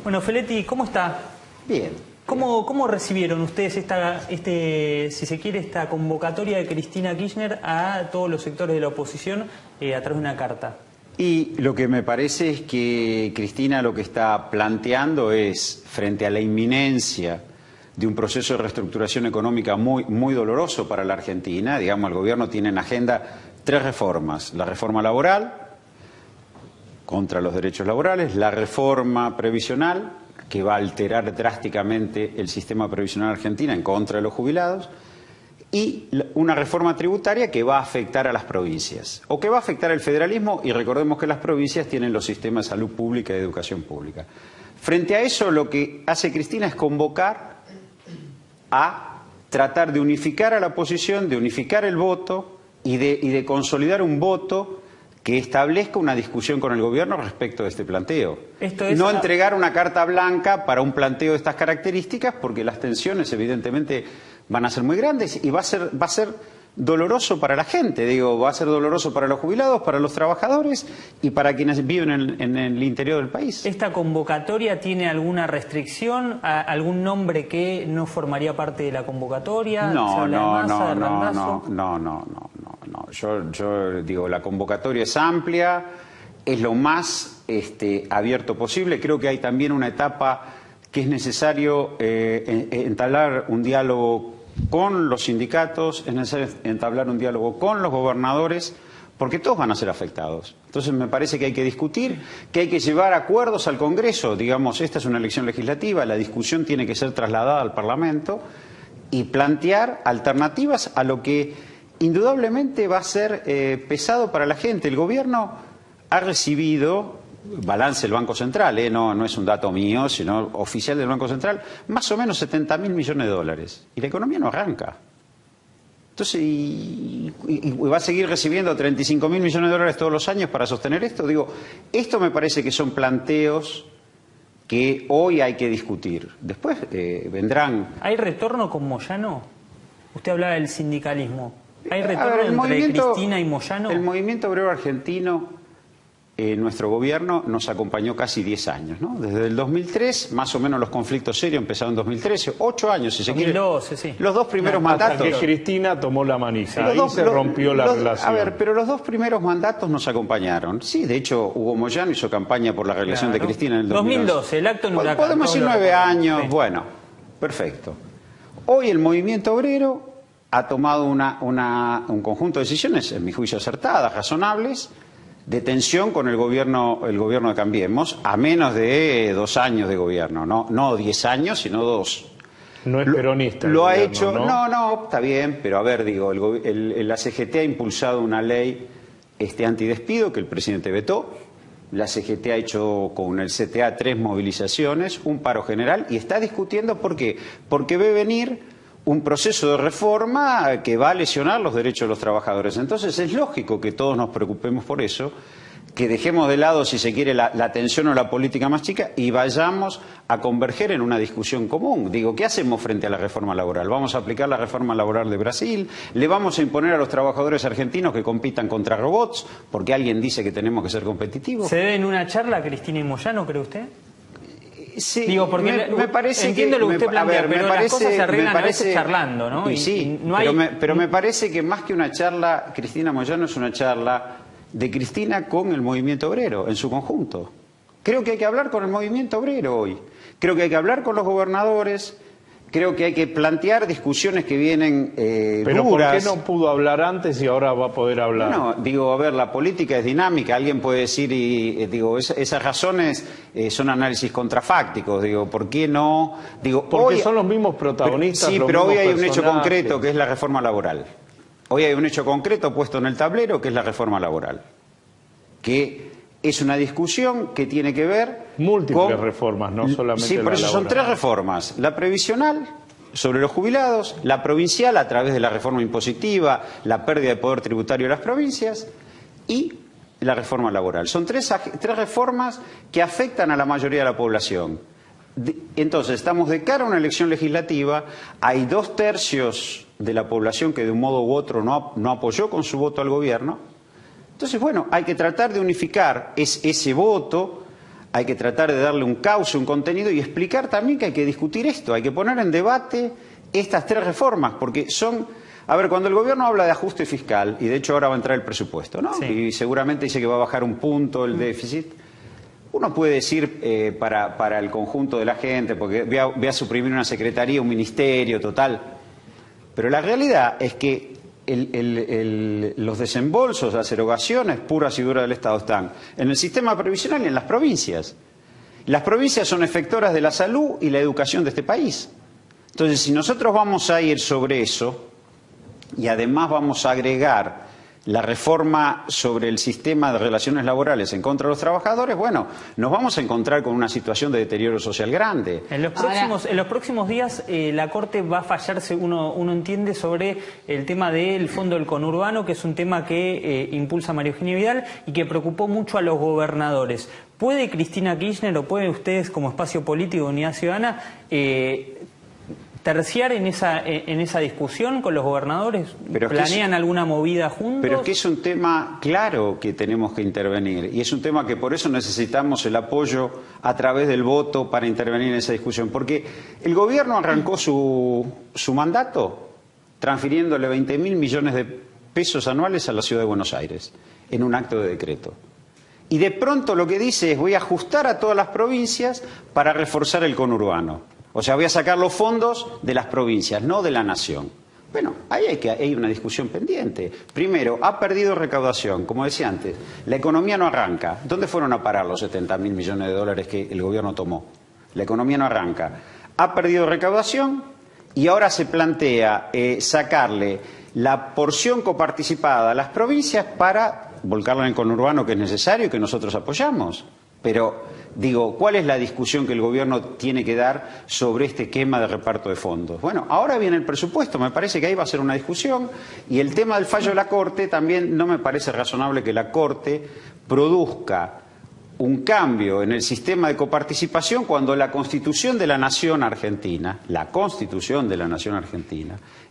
Bueno, Feletti, ¿cómo está? Bien. ¿Cómo recibieron ustedes si se quiere, esta convocatoria de Cristina Kirchner a todos los sectores de la oposición a través de una carta? Y lo que me parece es que Cristina lo que está planteando es, frente a la inminencia de un proceso de reestructuración económica muy doloroso para la Argentina, digamos, el gobierno tiene en agenda 3 reformas: la reforma laboral, contra los derechos laborales, la reforma previsional, que va a alterar drásticamente el sistema previsional argentino en contra de los jubilados, y una reforma tributaria que va a afectar a las provincias, o que va a afectar al federalismo, y recordemos que las provincias tienen los sistemas de salud pública y de educación pública. Frente a eso, lo que hace Cristina es convocar a tratar de unificar a la oposición, de unificar el voto y de consolidar un voto que establezca una discusión con el gobierno respecto de este planteo. No entregar una carta blanca para un planteo de estas características, porque las tensiones evidentemente van a ser muy grandes y va a ser doloroso para la gente, va a ser doloroso para los jubilados, para los trabajadores y para quienes viven en el interior del país. ¿Esta convocatoria tiene alguna restricción, algún nombre que no formaría parte de la convocatoria? No. Yo digo, la convocatoria es amplia, es lo más abierto posible. Creo que hay también una etapa que es necesario entablar un diálogo con los sindicatos, es necesario entablar un diálogo con los gobernadores, porque todos van a ser afectados. Entonces me parece que hay que discutir, que hay que llevar acuerdos al Congreso. Digamos, esta es una elección legislativa, la discusión tiene que ser trasladada al Parlamento y plantear alternativas a lo que indudablemente va a ser pesado para la gente. El gobierno ha recibido, balance del Banco Central, no es un dato mío, sino oficial del Banco Central, más o menos 70.000 millones de dólares. Y la economía no arranca. Entonces, y va a seguir recibiendo 35.000 millones de dólares todos los años para sostener esto. Digo, esto me parece que son planteos que hoy hay que discutir. Después vendrán... ¿Hay retorno con Moyano? Usted hablaba del sindicalismo. ¿Hay retorno entre Cristina y Moyano? El movimiento obrero argentino, nuestro gobierno nos acompañó casi 10 años, ¿no? Desde el 2003, más o menos los conflictos serios empezaron en 2013, 8 años si se quiere. 2012, sí. Los 2 primeros mandatos. Hasta que Cristina tomó la manija, ahí se rompió la relación. A ver, pero los 2 primeros mandatos nos acompañaron. Sí, de hecho, Hugo Moyano hizo campaña por la reelección de Cristina en el 2012, el acto en Huracán. Podemos decir 9 años, sí. Bueno, perfecto. Hoy el movimiento obrero ha tomado un conjunto de decisiones, en mi juicio acertadas, razonables, de tensión con el gobierno de Cambiemos, a menos de 2 años de gobierno, no 10 años, sino 2. No es peronista. Lo ha hecho, no, está bien, pero a ver, digo, la CGT ha impulsado una ley antidespido que el presidente vetó. La CGT ha hecho con el CTA 3 movilizaciones, un paro general, y está discutiendo por qué. Porque ve venir un proceso de reforma que va a lesionar los derechos de los trabajadores. Entonces es lógico que todos nos preocupemos por eso, que dejemos de lado, si se quiere, la tensión o la política más chica y vayamos a converger en una discusión común. Digo, ¿qué hacemos frente a la reforma laboral? ¿Vamos a aplicar la reforma laboral de Brasil? ¿Le vamos a imponer a los trabajadores argentinos que compitan contra robots porque alguien dice que tenemos que ser competitivos? ¿Se deben una charla Cristina y Moyano, cree usted? Sí, digo, porque me parece entiendo que, lo que usted plantea, pero las cosas se arreglan a veces parece, charlando, ¿no? Sí, no hay... pero me parece que más que una charla, Cristina Moyano es una charla de Cristina con el movimiento obrero en su conjunto. Creo que hay que hablar con el movimiento obrero hoy. Creo que hay que hablar con los gobernadores. Creo que hay que plantear discusiones que vienen ¿Pero duras. por qué no pudo hablar antes y ahora va a poder hablar? Bueno, digo, a ver, la política es dinámica. Alguien puede decir, esas razones son análisis contrafácticos. Digo, ¿por qué no? Digo, porque hoy, son los mismos protagonistas. Sí, los pero hoy hay un hecho personajes. concreto que es la reforma laboral. Hoy hay un hecho concreto puesto en el tablero que es la reforma laboral. Que es una discusión que tiene que ver múltiples reformas, no solamente sí, por eso son 3 reformas. La previsional sobre los jubilados, la provincial a través de la reforma impositiva, la pérdida de poder tributario de las provincias y la reforma laboral. Son 3 reformas que afectan a la mayoría de la población. Entonces, estamos de cara a una elección legislativa, hay 2/3 de la población que de un modo u otro no apoyó con su voto al gobierno. Entonces, bueno, hay que tratar de unificar ese voto hay que tratar de darle un cauce, un contenido y explicar también que hay que discutir esto, hay que poner en debate estas tres reformas, porque son... A ver, cuando el gobierno habla de ajuste fiscal, y de hecho ahora va a entrar el presupuesto, ¿no? Sí. Y seguramente dice que va a bajar un punto el déficit, uno puede decir para el conjunto de la gente, porque voy a suprimir una secretaría, un ministerio, total. Pero la realidad es que los desembolsos, las erogaciones puras y duras del Estado están en el sistema previsional y en las provincias. Las provincias son efectoras de la salud y la educación de este país. Entonces, si nosotros vamos a ir sobre eso, y además vamos a agregar la reforma sobre el sistema de relaciones laborales en contra de los trabajadores, bueno, nos vamos a encontrar con una situación de deterioro social grande. En los próximos días la Corte va a fallar, uno entiende, sobre el tema del Fondo del Conurbano, que es un tema que impulsa María Eugenia Vidal y que preocupó mucho a los gobernadores. ¿Puede Cristina Kirchner o pueden ustedes, como espacio político de Unidad Ciudadana, terciar en esa discusión con los gobernadores? ¿Planean alguna movida juntos? Pero es que es un tema claro que tenemos que intervenir y es un tema que por eso necesitamos el apoyo a través del voto para intervenir en esa discusión, porque el gobierno arrancó su mandato transfiriéndole 20.000 millones de pesos anuales a la Ciudad de Buenos Aires en un acto de decreto. Y de pronto lo que dice es: voy a ajustar a todas las provincias para reforzar el conurbano. O sea, voy a sacar los fondos de las provincias, no de la nación. Bueno, ahí hay una discusión pendiente. Primero, ha perdido recaudación. Como decía antes, la economía no arranca. ¿Dónde fueron a parar los 70.000 millones de dólares que el gobierno tomó? La economía no arranca. Ha perdido recaudación y ahora se plantea sacarle la porción coparticipada a las provincias para volcarla en el conurbano, que es necesario y que nosotros apoyamos. Pero, digo, ¿cuál es la discusión que el gobierno tiene que dar sobre este esquema de reparto de fondos? Bueno, ahora viene el presupuesto, me parece que ahí va a ser una discusión, y el tema del fallo de la Corte, también no me parece razonable que la Corte produzca un cambio en el sistema de coparticipación cuando la Constitución de la Nación Argentina,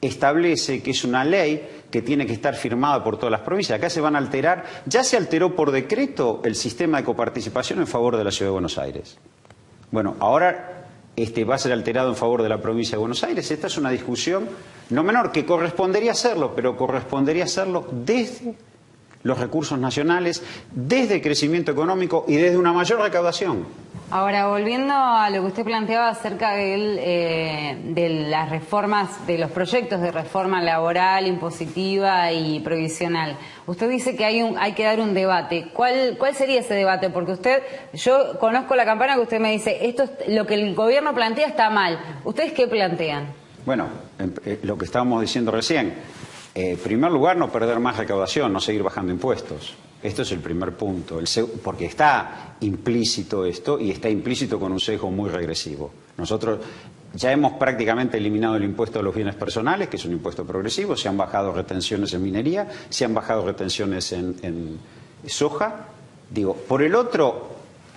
establece que es una ley que tiene que estar firmada por todas las provincias. Acá se van a alterar, ya se alteró por decreto el sistema de coparticipación en favor de la Ciudad de Buenos Aires. Bueno, ahora va a ser alterado en favor de la provincia de Buenos Aires. Esta es una discusión no menor, que correspondería hacerlo, pero correspondería hacerlo desde los recursos nacionales, desde el crecimiento económico y desde una mayor recaudación. Ahora, volviendo a lo que usted planteaba acerca de las reformas, de los proyectos de reforma laboral, impositiva y provisional, usted dice que hay que dar un debate. ¿Cuál sería ese debate? Porque yo conozco la campana que usted me dice, lo que el gobierno plantea está mal. ¿Ustedes qué plantean? Bueno, lo que estábamos diciendo recién. En primer lugar, no perder más recaudación, no seguir bajando impuestos. Esto es el primer punto, porque está implícito esto y está implícito con un sesgo muy regresivo. Nosotros ya hemos prácticamente eliminado el impuesto a los bienes personales, que es un impuesto progresivo, se han bajado retenciones en minería, se han bajado retenciones en soja. Digo, por el otro,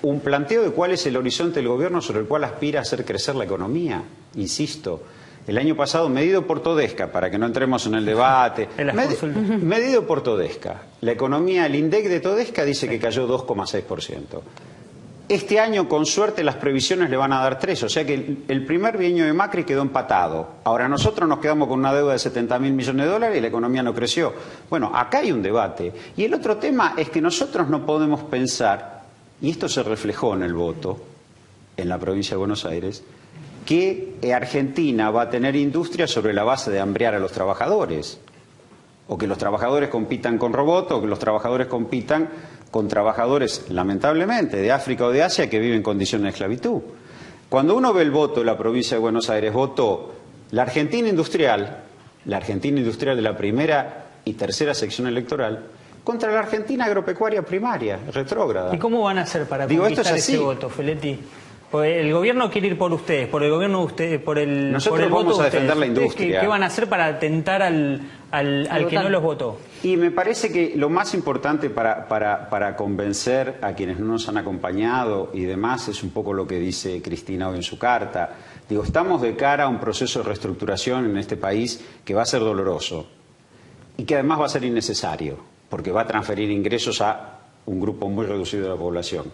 un planteo de cuál es el horizonte del gobierno sobre el cual aspira a hacer crecer la economía, insisto. El año pasado, medido por Todesca, para que no entremos en el debate, medido por Todesca, la economía, el INDEC de Todesca dice que cayó 2,6%. Este año, con suerte, las previsiones le van a dar 3%, o sea que el primer bienio de Macri quedó empatado. Ahora nosotros nos quedamos con una deuda de 70.000 millones de dólares y la economía no creció. Bueno, acá hay un debate. Y el otro tema es que nosotros no podemos pensar, y esto se reflejó en el voto en la provincia de Buenos Aires, que Argentina va a tener industria sobre la base de hambrear a los trabajadores, o que los trabajadores compitan con robots, o que los trabajadores compitan con trabajadores, lamentablemente, de África o de Asia que viven en condiciones de esclavitud. Cuando uno ve el voto de la provincia de Buenos Aires, votó la Argentina industrial de la primera y tercera sección electoral, contra la Argentina agropecuaria primaria, retrógrada. ¿Y cómo van a hacer para conquistar ese voto, Feletti? El gobierno quiere ir por ustedes, por el gobierno de ustedes, Nosotros vamos a defender la industria. ¿Qué van a hacer para atentar al que no los votó? Y me parece que lo más importante para convencer a quienes no nos han acompañado y demás es un poco lo que dice Cristina hoy en su carta. Digo, estamos de cara a un proceso de reestructuración en este país que va a ser doloroso y que además va a ser innecesario, porque va a transferir ingresos a un grupo muy reducido de la población.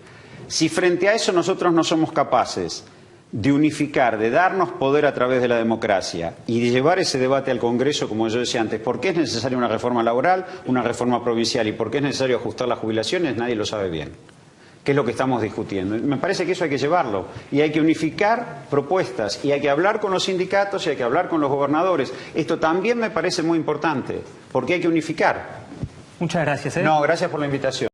Si frente a eso nosotros no somos capaces de unificar, de darnos poder a través de la democracia y de llevar ese debate al Congreso, como yo decía antes, ¿por qué es necesaria una reforma laboral, una reforma provincial y por qué es necesario ajustar las jubilaciones? Nadie lo sabe bien. ¿Qué es lo que estamos discutiendo? Me parece que eso hay que llevarlo y hay que unificar propuestas y hay que hablar con los sindicatos y hay que hablar con los gobernadores. Esto también me parece muy importante porque hay que unificar. Muchas gracias. No, gracias por la invitación.